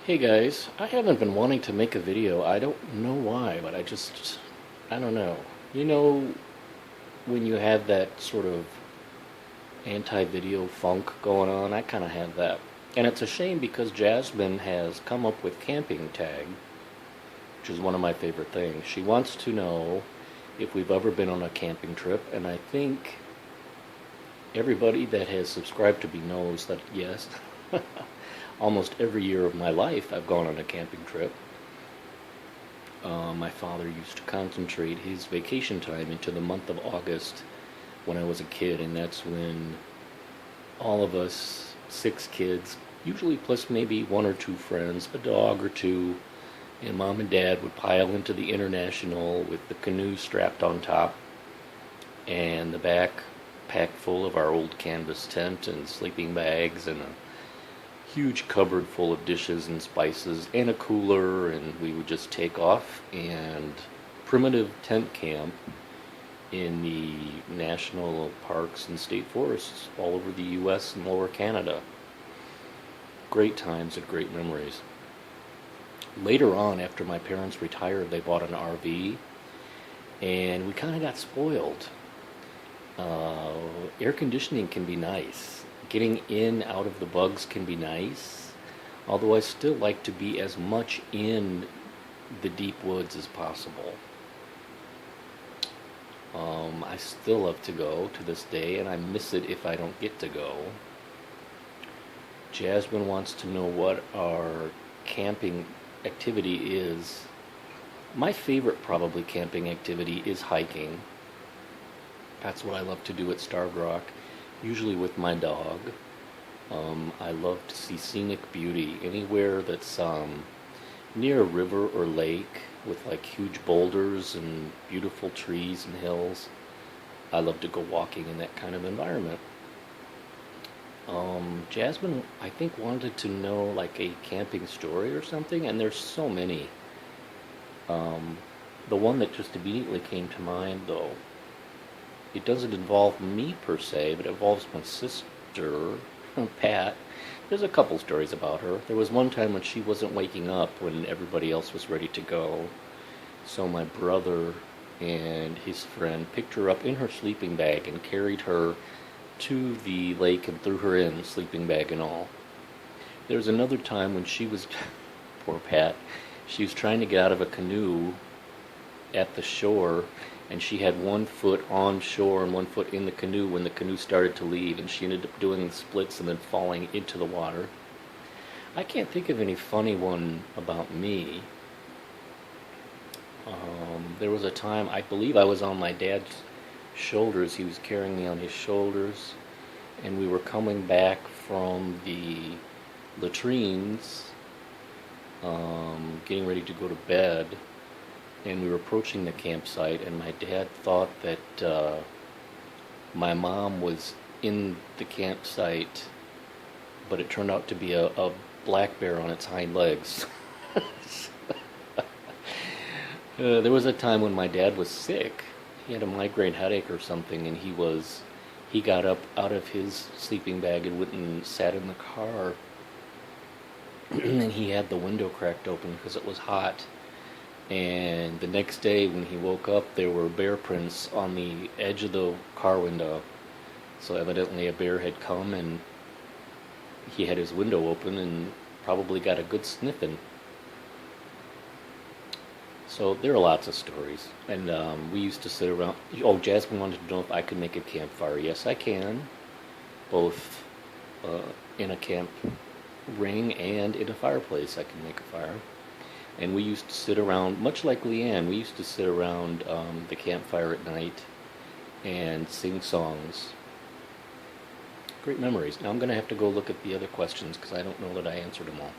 Hey guys, I haven't been wanting to make a video. I don't know why, but I don't know. You know, when you have that sort of anti-video funk going on, I kind of have that. And it's a shame because Jasmine has come up with camping tag, which is one of my favorite things. She wants to know if we've ever been on a camping trip, and I think everybody that has subscribed to me knows that yes, almost every year of my life I've gone on a camping trip. My father used to concentrate his vacation time into the month of August when I was a kid, and that's when all of us, 6 kids, usually plus maybe one or two friends, a dog or two, and mom and dad would pile into the International with the canoe strapped on top and the back packed full of our old canvas tent and sleeping bags and a huge cupboard full of dishes and spices and a cooler, and we would just take off and primitive tent camp in the national parks and state forests all over the US and lower Canada. Great times and great memories. Later on, after my parents retired, they bought an RV, and we kind of got spoiled. Air conditioning can be nice. Getting in out of the bugs can be nice, although I still like to be as much in the deep woods as possible. I still love to go to this day, and I miss it if I don't get to go. Jasmine wants to know what our camping activity is. My favorite probably camping activity is hiking. That's what I love to do at Starved Rock, usually with my dog. I love to see scenic beauty anywhere that's near a river or lake with like huge boulders and beautiful trees and hills. I love to go walking in that kind of environment. Jasmine, I think, wanted to know like a camping story or something, and there's so many. The one that just immediately came to mind, though, it doesn't involve me per se, but it involves my sister, Pat. There's a couple stories about her. There was one time when she wasn't waking up when everybody else was ready to go. So my brother and his friend picked her up in her sleeping bag and carried her to the lake and threw her in, sleeping bag and all. There was another time when she was, poor Pat, she was trying to get out of a canoe at the shore, and she had one foot on shore and one foot in the canoe when the canoe started to leave, and she ended up doing splits and then falling into the water. I can't think of any funny one about me. There was a time, I believe I was on my dad's shoulders. He was carrying me on his shoulders, and we were coming back from the latrines, getting ready to go to bed, and we were approaching the campsite, and my dad thought that my mom was in the campsite, but it turned out to be a black bear on its hind legs. There was a time when my dad was sick. He had a migraine headache or something, and he got up out of his sleeping bag and went and sat in the car, and he had the window cracked open because it was hot. And the next day when he woke up, there were bear prints on the edge of the car window. So evidently a bear had come, and he had his window open and probably got a good sniffing. So there are lots of stories. And we used to sit around. Oh, Jasmine wanted to know if I could make a campfire. Yes, I can. Both in a camp ring and in a fireplace I can make a fire. And we used to sit around, much like Leanne, we used to sit around the campfire at night and sing songs. Great memories. Now I'm going to have to go look at the other questions because I don't know that I answered them all.